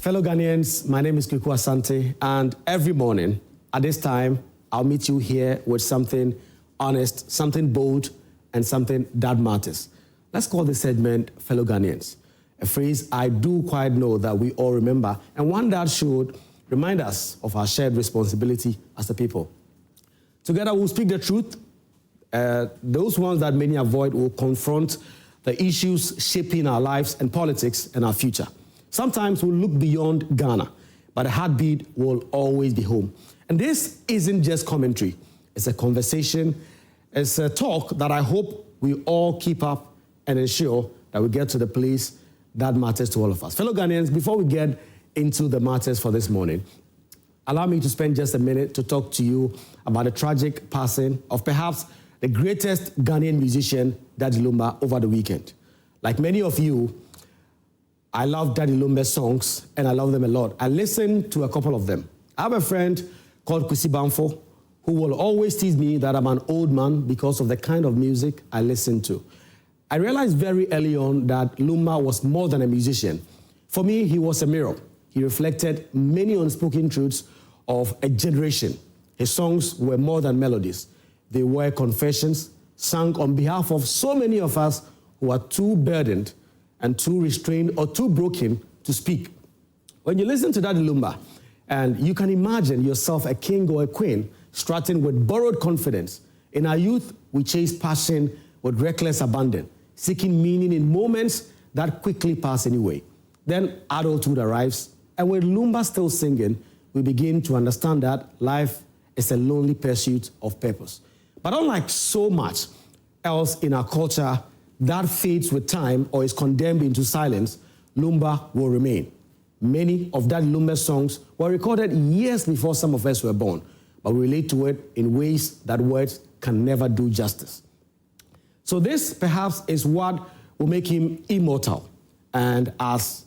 Fellow Ghanaians, my name is Kweku Asante, and every morning at this time, I'll meet you here with something honest, something bold, and something that matters. Let's call this segment Fellow Ghanaians, a phrase I do quite know that we all remember, and one that should remind us of our shared responsibility as a people. Together, we'll speak the truth. Those ones that many avoid will confront the issues shaping our lives and politics and our future. Sometimes we'll look beyond Ghana, but the heartbeat will always be home. And this isn't just commentary. It's a conversation. It's a talk that I hope we all keep up and ensure that we get to the place that matters to all of us. Fellow Ghanaians, before we get into the matters for this morning, allow me to spend just a minute to talk to you about the tragic passing of perhaps the greatest Ghanaian musician, Daddy Lumba, over the weekend. Like many of you, I love Daddy Lumba's songs, and I love them a lot. I listen to a couple of them. I have a friend called Kwesi Banfo, who will always tease me that I'm an old man because of the kind of music I listen to. I realized very early on that Lumba was more than a musician. For me, he was a mirror. He reflected many unspoken truths of a generation. His songs were more than melodies. They were confessions sung on behalf of so many of us who are too burdened and too restrained or too broken to speak. When you listen to Daddy Lumba, and you can imagine yourself a king or a queen strutting with borrowed confidence. In our youth, we chase passion with reckless abandon, seeking meaning in moments that quickly pass anyway. Then adulthood arrives, and with Lumba still singing, we begin to understand that life is a lonely pursuit of purpose. But unlike so much else in our culture that fades with time or is condemned into silence, Lumba will remain. Many of Daddy Lumba's songs were recorded years before some of us were born, but we relate to it in ways that words can never do justice. So this perhaps is what will make him immortal. And as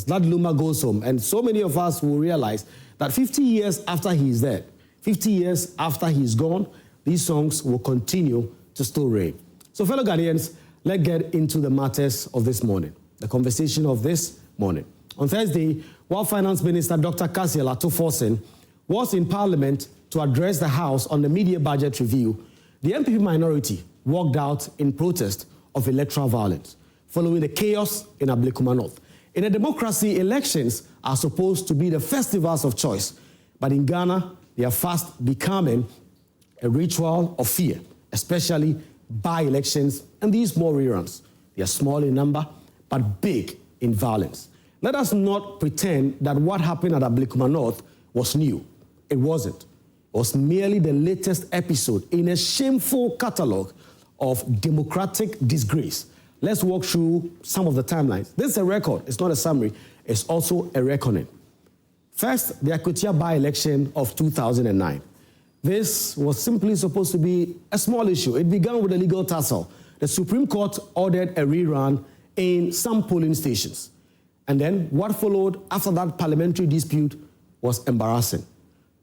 Daddy Lumba goes home, and so many of us will realize that 50 years after he's dead, 50 years after he's gone, these songs will continue to still reign. So fellow Ghanaians, let's get into the matters of this morning, the conversation of this morning. On Thursday, while Finance Minister Dr. Cassiel Atuforsen was in Parliament to address the House on the media budget review, the MPP minority walked out in protest of electoral violence, following the chaos in Ablekuma North. In a democracy, elections are supposed to be the festivals of choice, but in Ghana, they are fast becoming a ritual of fear, especially by-elections and these small reruns. They are small in number, but big in violence. Let us not pretend that what happened at Ablekuma North was new. It wasn't. It was merely the latest episode in a shameful catalogue of democratic disgrace. Let's walk through some of the timelines. This is a record. It's not a summary. It's also a reckoning. First, the Akwatia by-election of 2009. This was simply supposed to be a small issue. It began with a legal tussle. The Supreme Court ordered a rerun in some polling stations. And then what followed after that parliamentary dispute was embarrassing.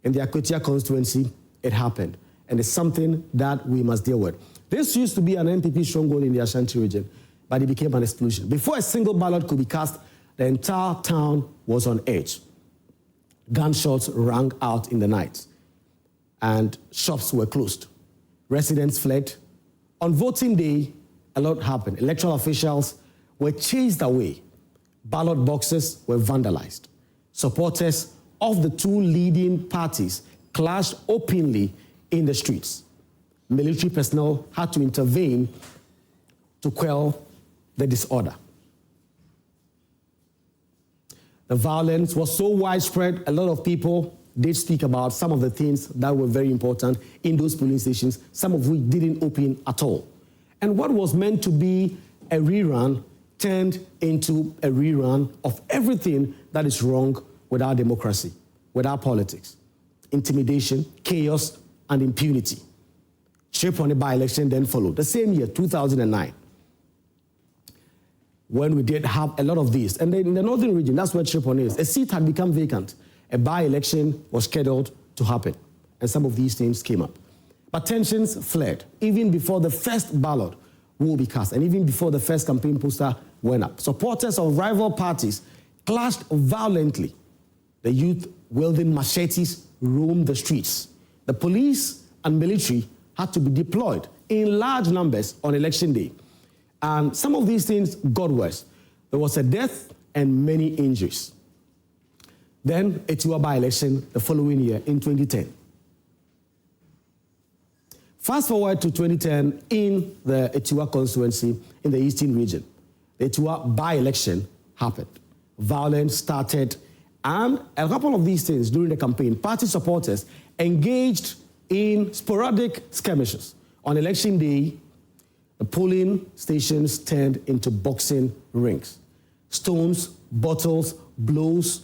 In the Akwatia constituency, it happened. And it's something that we must deal with. This used to be an MPP stronghold in the Ashanti region, but it became an explosion. Before a single ballot could be cast, the entire town was on edge. Gunshots rang out in the night, and shops were closed. Residents fled. On voting day, a lot happened. Electoral officials were chased away. Ballot boxes were vandalized. Supporters of the two leading parties clashed openly in the streets. Military personnel had to intervene to quell the disorder. The violence was so widespread, a lot of people did speak about some of the things that were very important in those polling stations, some of which didn't open at all. And what was meant to be a rerun turned into a rerun of everything that is wrong with our democracy, with our politics. Intimidation, chaos, and impunity. Trip on the by-election then followed. The same year, 2009, when we did have a lot of these. And then in the northern region, that's where Tripon is. A seat had become vacant. A by-election was scheduled to happen. And some of these things came up. But tensions flared even before the first ballot will be cast and even before the first campaign poster went up. Supporters of rival parties clashed violently. The youth wielding machetes roamed the streets. The police and military had to be deployed in large numbers on election day. And some of these things got worse. There was a death and many injuries. Then a Tiwa by-election the following year in 2010. Fast forward to 2010 in the Tiwa constituency in the Eastern region. The Tiwa by-election happened. Violence started, and a couple of these things during the campaign, party supporters engaged in sporadic skirmishes. On election day, the polling stations turned into boxing rings. Stones, bottles, blows.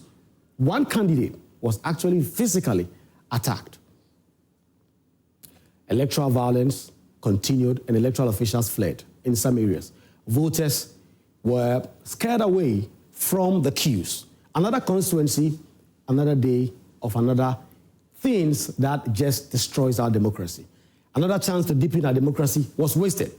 One candidate was actually physically attacked. Electoral violence continued and electoral officials fled in some areas. Voters were scared away from the queues. Another constituency, another day of another things that just destroys our democracy. Another chance to deepen our democracy was wasted.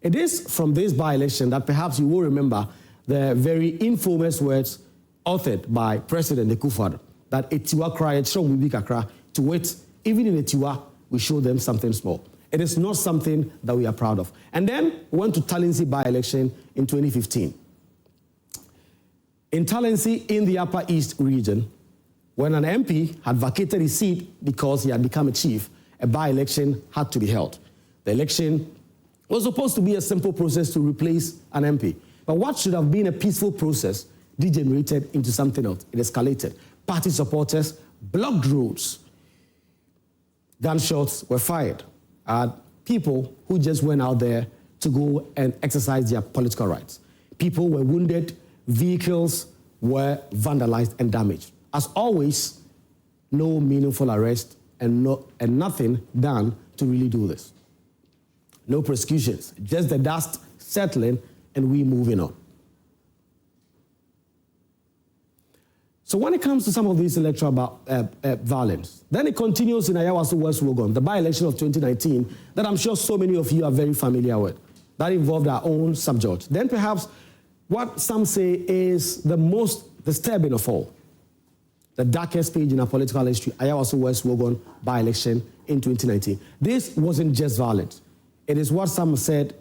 It is from this by-election that perhaps you will remember the very infamous words authored by President Akufo-Addo, that Etiwa cried, show me kakra, to wait, even in Etiwa, we show them something small. It is not something that we are proud of. And then we went to Talensi by-election in 2015. In Talensi, in the Upper East region, when an MP had vacated his seat because he had become a chief, a by-election had to be held. The election was supposed to be a simple process to replace an MP. But what should have been a peaceful process degenerated into something else. It escalated. Party supporters blocked roads. Gunshots were fired at people who just went out there to go and exercise their political rights. People were wounded. Vehicles were vandalized and damaged. As always, no meaningful arrest and nothing done to really do this. No prosecutions, just the dust settling and we moving on. So when it comes to some of these electoral violence, then it continues in Ayawaso West Wogon, the by-election of 2019 that I'm sure so many of you are very familiar with. That involved our own sub-judge. Then perhaps what some say is the most disturbing of all, the darkest page in our political history, Ayawaso West Wogon by-election in 2019. This wasn't just violence. It is what some said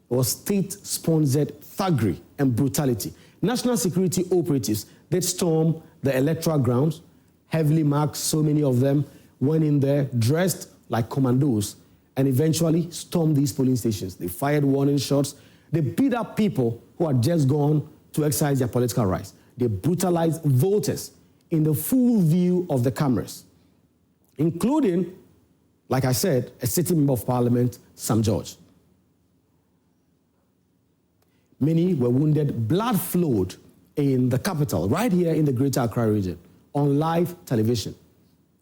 was state-sponsored thuggery and brutality. National security operatives did storm the electoral grounds, heavily marked, so many of them went in there dressed like commandos and eventually stormed these polling stations. They fired warning shots. They beat up people who had just gone to exercise their political rights. They brutalized voters in the full view of the cameras, including, like I said, a sitting member of parliament, Sam George. Many were wounded. Blood flowed in the capital, right here in the Greater Accra region, on live television.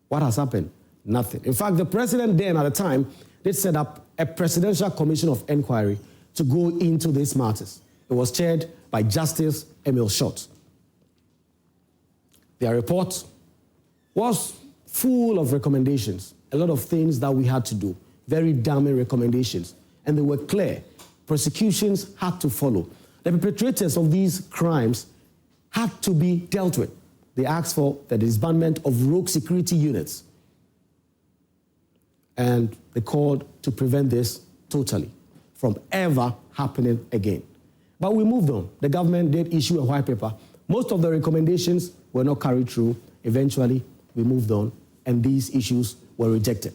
What has happened? Nothing. In fact, the president then at the time did set up a presidential commission of inquiry to go into these matters. It was chaired by Justice Emil Short. Their report was full of recommendations, a lot of things that we had to do, very damning recommendations, and they were clear. Prosecutions had to follow. The perpetrators of these crimes had to be dealt with. They asked for the disbandment of rogue security units. And they called to prevent this totally from ever happening again. But we moved on. The government did issue a white paper. Most of the recommendations were not carried through. Eventually, we moved on, and these issues were rejected.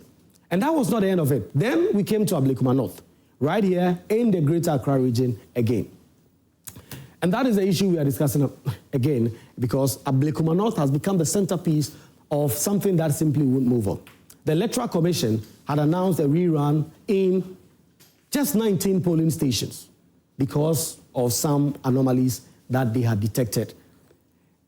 And that was not the end of it. Then we came to Ablekuma North, right here in the Greater Accra region again. And that is the issue we are discussing again, because Ablekuma North has become the centerpiece of something that simply won't move on. The Electoral Commission had announced a rerun in just 19 polling stations because of some anomalies that they had detected.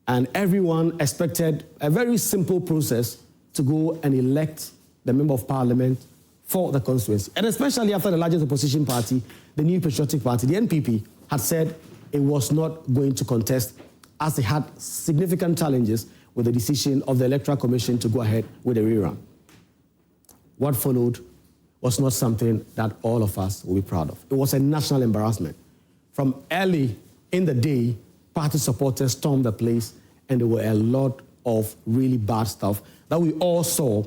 And everyone expected a very simple process to go and elect the member of parliament for the constituency. And especially after the largest opposition party, the New Patriotic Party, the NPP, had said it was not going to contest as they had significant challenges with the decision of the Electoral Commission to go ahead with a rerun. What followed was not something that all of us will be proud of. It was a national embarrassment. From early in the day, party supporters stormed the place and there were a lot of really bad stuff that we all saw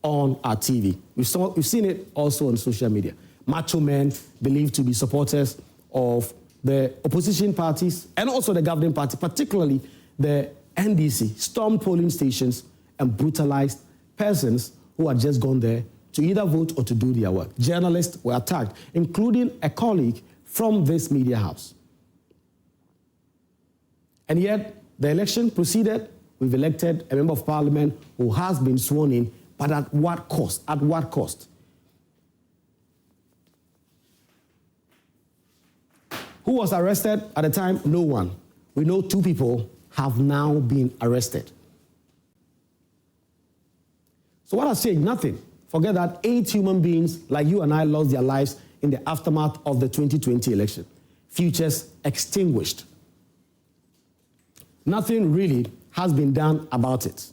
on our TV. We've seen it also on social media. Macho men believed to be supporters of the opposition parties and also the governing party, particularly the NDC, stormed polling stations and brutalized persons who had just gone there to either vote or to do their work. Journalists were attacked, including a colleague from this media house. And yet, the election proceeded. We've elected a member of parliament who has been sworn in, but at what cost? At what cost? Who was arrested at the time? No one. We know 2 people have now been arrested. So what I say? Nothing. Forget that 8 human beings like you and I lost their lives in the aftermath of the 2020 election. Futures extinguished. Nothing really has been done about it.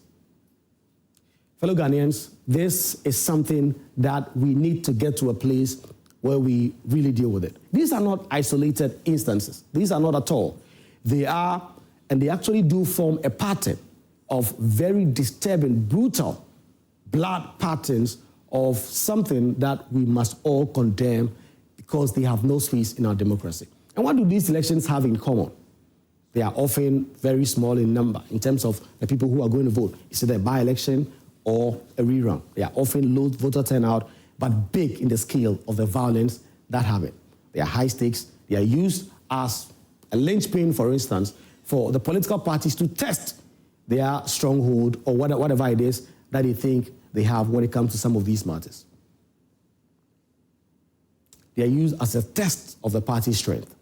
Fellow Ghanaians, this is something that we need to get to a place where we really deal with it. These are not isolated instances. These are not at all. They are, and they actually do form a pattern of very disturbing, brutal blood patterns of something that we must all condemn because they have no space in our democracy. And what do these elections have in common? They are often very small in number in terms of the people who are going to vote. It's either a by-election or a rerun. They are often low voter turnout, but big in the scale of the violence that happen. They are high stakes. They are used as a linchpin, for instance, for the political parties to test their stronghold or whatever it is that they think they have when it comes to some of these matters. They are used as a test of the party's strength.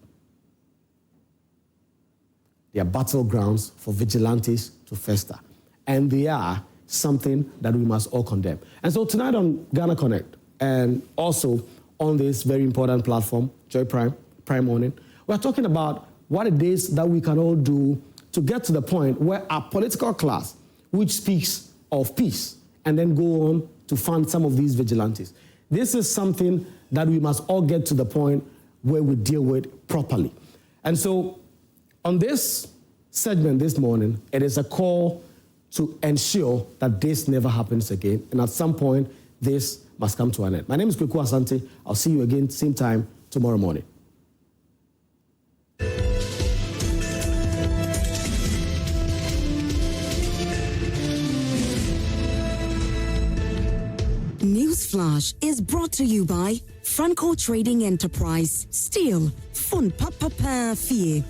They are battlegrounds for vigilantes to fester. And they are something that we must all condemn. And so tonight on Ghana Connect, and also on this very important platform, Joy Prime Morning, we're talking about what it is that we can all do to get to the point where our political class, which speaks of peace, and then go on to fund some of these vigilantes. This is something that we must all get to the point where we deal with properly. And so on this segment this morning, it is a call to ensure that this never happens again. And at some point, this must come to an end. My name is Kweku Asante. I'll see you again, same time tomorrow morning. Newsflash is brought to you by Franco Trading Enterprise. Still, fun papa fie.